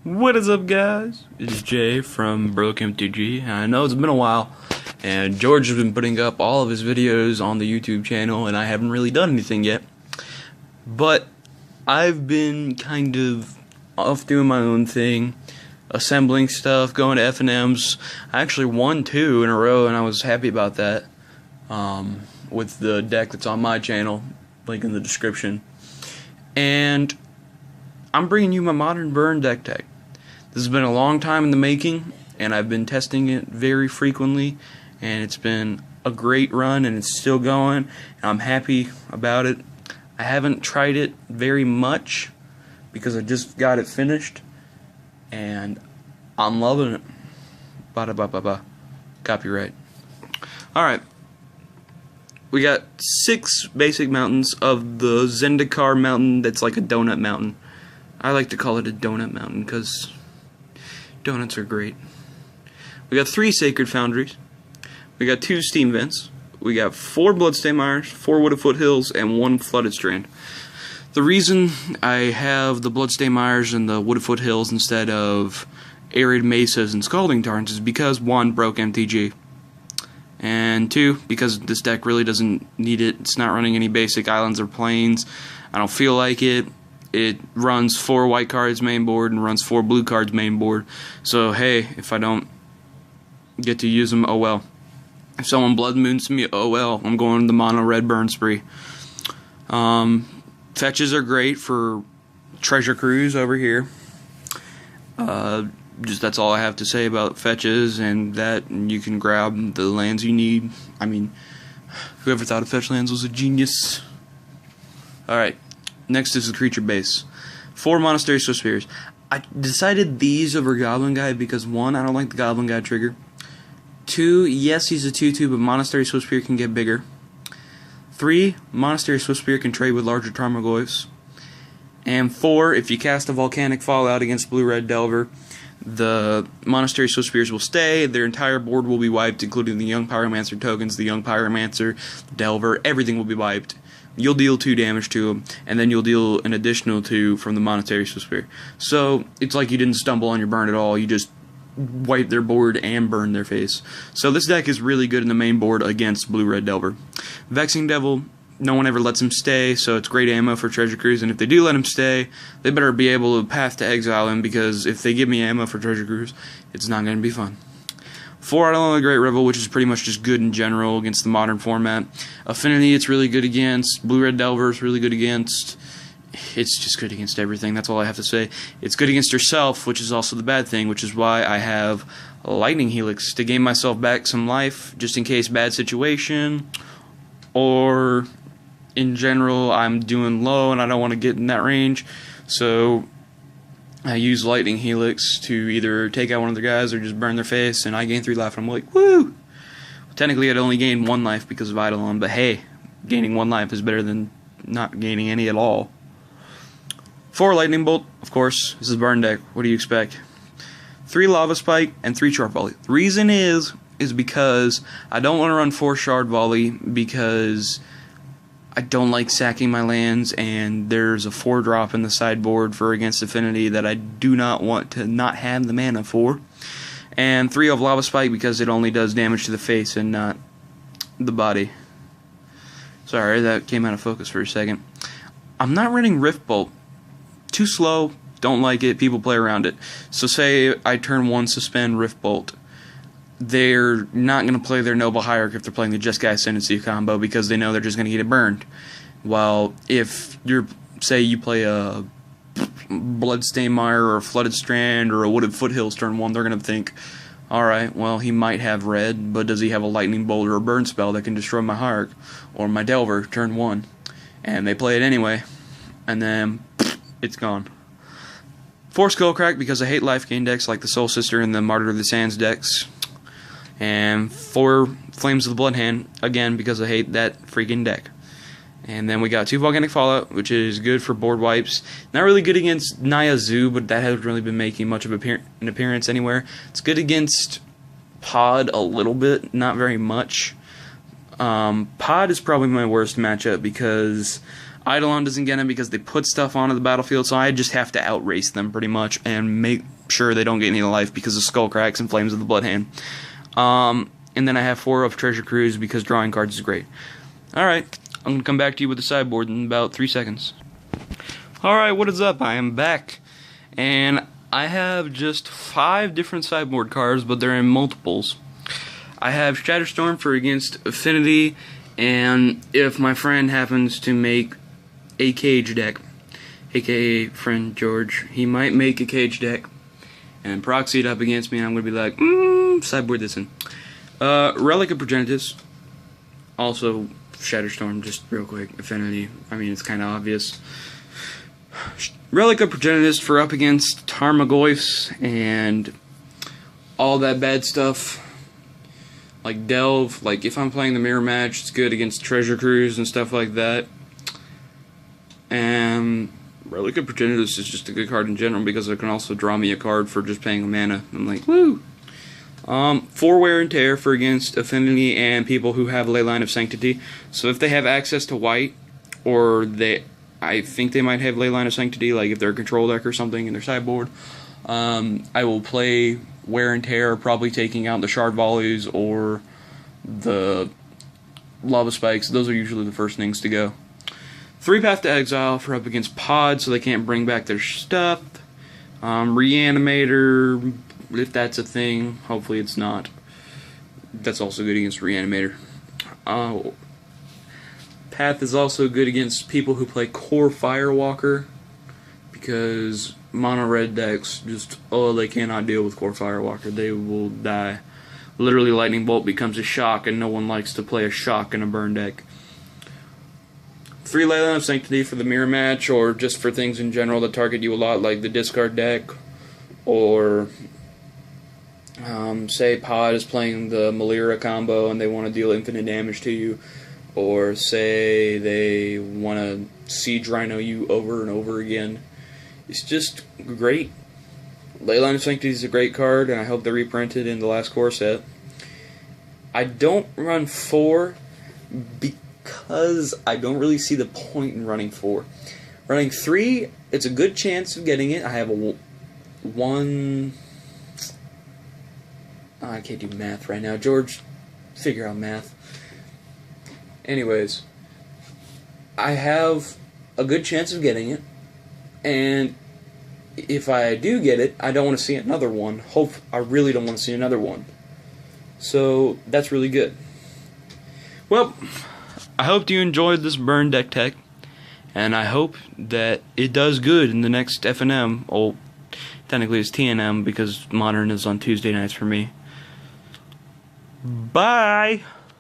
What is up, guys? It's Jay from paaaarty. I know it's been a while, and George has been putting up all of his videos on the YouTube channel, and I haven't really done anything yet. But I've been kind of off doing my own thing, assembling stuff, going to F&M's. I actually won 2 in a row, and I was happy about that. With the deck that's on my channel, link in the description. And I'm bringing you my modern burn deck tech. This has been a long time in the making, and I've been testing it very frequently, and it's been a great run, and it's still going, and I'm happy about it. I haven't tried it very much because I just got it finished, and I'm loving it. Ba-da-ba-ba-ba. Copyright. Alright. We got 6 basic mountains of the Zendikar mountain that's like a donut mountain. I like to call it a donut mountain because donuts are great. We got 3 sacred foundries. We got 2 steam vents. We got 4 bloodstained mires, 4 wooded foothills, and 1 flooded strand. The reason I have the bloodstained mires and the wooded foothills instead of arid mesas and scalding tarns is because 1, broke MTG. And 2, because this deck really doesn't need it. It's not running any basic islands or plains. I don't feel like it. It runs 4 white cards main board and runs 4 blue cards main board. So hey, if I don't get to use them, oh well. If someone blood moons me, oh well. I'm going the mono red burn spree. Fetches are great for treasure cruise over here. Just that's all I have to say about fetches, and that you can grab the lands you need. I mean, whoever thought of fetch lands was a genius. Alright, next is the creature base. 4 Monastery Swiftspears. I decided these over Goblin Guy because 1, I don't like the Goblin Guy trigger. 2, yes, he's a 2/2, but Monastery Swiftspear can get bigger. 3, Monastery Swiftspear can trade with larger Tarmogoyfs. And 4, if you cast a Volcanic Fallout against Blue-Red Delver, the Monastery Swiftspears will stay, their entire board will be wiped, including the Young Pyromancer tokens, the Young Pyromancer, Delver, everything will be wiped. You'll deal 2 damage to them, and then you'll deal an additional 2 from the Monastery Swiftspear. So, it's like you didn't stumble on your burn at all, you just wipe their board and burn their face. So this deck is really good in the main board against Blue-Red Delver. Vexing Devil, no one ever lets him stay, so it's great ammo for Treasure Cruise, and if they do let him stay, they better be able to path to exile him, because if they give me ammo for Treasure Cruise, it's not going to be fun. 4 Eidolon the Great Revel, which is pretty much just good in general against the modern format. Affinity, it's really good against. Blue-Red Delver, it's really good against. It's just good against everything, that's all I have to say. It's good against herself, which is also the bad thing, which is why I have Lightning Helix, to gain myself back some life, just in case bad situation, or in general I'm doing low and I don't want to get in that range, so I use Lightning Helix to either take out one of the guys or just burn their face, and I gain 3 life, and I'm like, woo! Well, technically I'd only gain 1 life because of Eidolon, but hey, gaining 1 life is better than not gaining any at all. 4 Lightning Bolt, of course, this is burn deck, what do you expect? 3 Lava Spike and 3 Shard Volley. The reason is because I don't want to run 4 Shard Volley because I don't like sacking my lands, and there's a 4-drop in the sideboard for against Affinity that I do not want to not have the mana for. And 3 of Lava Spike because it only does damage to the face and not the body. Sorry, that came out of focus for a second. I'm not running Rift Bolt. Too slow, don't like it, people play around it. So say I turn 1 suspend Rift Bolt. They're not going to play their Noble Hierarch if they're playing the Just Guy Ascendancy combo because they know they're just going to get it burned. While if you're, say you play a Bloodstained Mire or a Flooded Strand or a Wooded Foothills turn 1, they're going to think, alright, well he might have red, but does he have a Lightning Bolt or a Burn spell that can destroy my Hierarch or my Delver turn 1? And they play it anyway, and then it's gone. 4 Skullcrack because I hate life gain decks like the Soul Sister and the Martyr of the Sands decks. And 4 Flames of the Blood Hand, again, because I hate that freaking deck. And then we got 2 Volcanic Fallout, which is good for board wipes. Not really good against Naya Zoo, but that hasn't really been making much of an appearance anywhere. It's good against Pod a little bit, not very much. Pod is probably my worst matchup because Eidolon doesn't get them because they put stuff onto the battlefield, so I just have to outrace them pretty much and make sure they don't get any life because of Skull Cracks and Flames of the Bloodhand. And then I have 4 of Treasure Cruise because drawing cards is great. Alright, I'm going to come back to you with the sideboard in about 3 seconds. Alright, what is up? I am back. And I have just 5 different sideboard cards, but they're in multiples. I have Shatterstorm for against Affinity, and if my friend happens to make a cage deck, aka friend George, he might make a cage deck and proxy it up against me, and I'm going to be like, sideboard this in. Relic of Progenitus, also Shatterstorm, just real quick, Affinity, I mean it's kind of obvious. Relic of Progenitus for up against Tarmogoyfs and all that bad stuff. Like Delve, like if I'm playing the mirror match, it's good against Treasure Cruise and stuff like that. And Relic of Progenitus is just a good card in general because it can also draw me a card for just paying a mana. I'm like, woo! 4 Wear and Tear for against Affinity and people who have Leyline of Sanctity. So if they have access to white, or I think they might have Leyline of Sanctity, like if they're a control deck or something in their sideboard, I will play Wear and Tear, probably taking out the Shard Volleys or the Lava Spikes. Those are usually the first things to go. 3 Path to Exile for up against Pod, so they can't bring back their stuff. Reanimator, if that's a thing. Hopefully it's not. That's also good against Reanimator. Path is also good against people who play Core Firewalker, because mono red decks just, they cannot deal with Core Firewalker. They will die. Literally, Lightning Bolt becomes a shock, and no one likes to play a shock in a burn deck. 3 Leyline of Sanctity for the mirror match, or just for things in general that target you a lot, like the discard deck, or say Pod is playing the Malira combo and they want to deal infinite damage to you, or say they want to Siege Rhino you over and over again. It's just great. Leyline of Sanctity is a great card, and I hope they reprint it in the last core set. I don't run 4 because I don't really see the point in running 4. Running 3, it's a good chance of getting it. I have a 1... Oh, I can't do math right now. George, figure out math. Anyways, I have a good chance of getting it, and if I do get it, I don't want to see another one. I really don't want to see another one. So, that's really good. Well, I hope you enjoyed this burn deck tech, and I hope that it does good in the next FNM. Well, technically it's TNM because Modern is on Tuesday nights for me. Bye!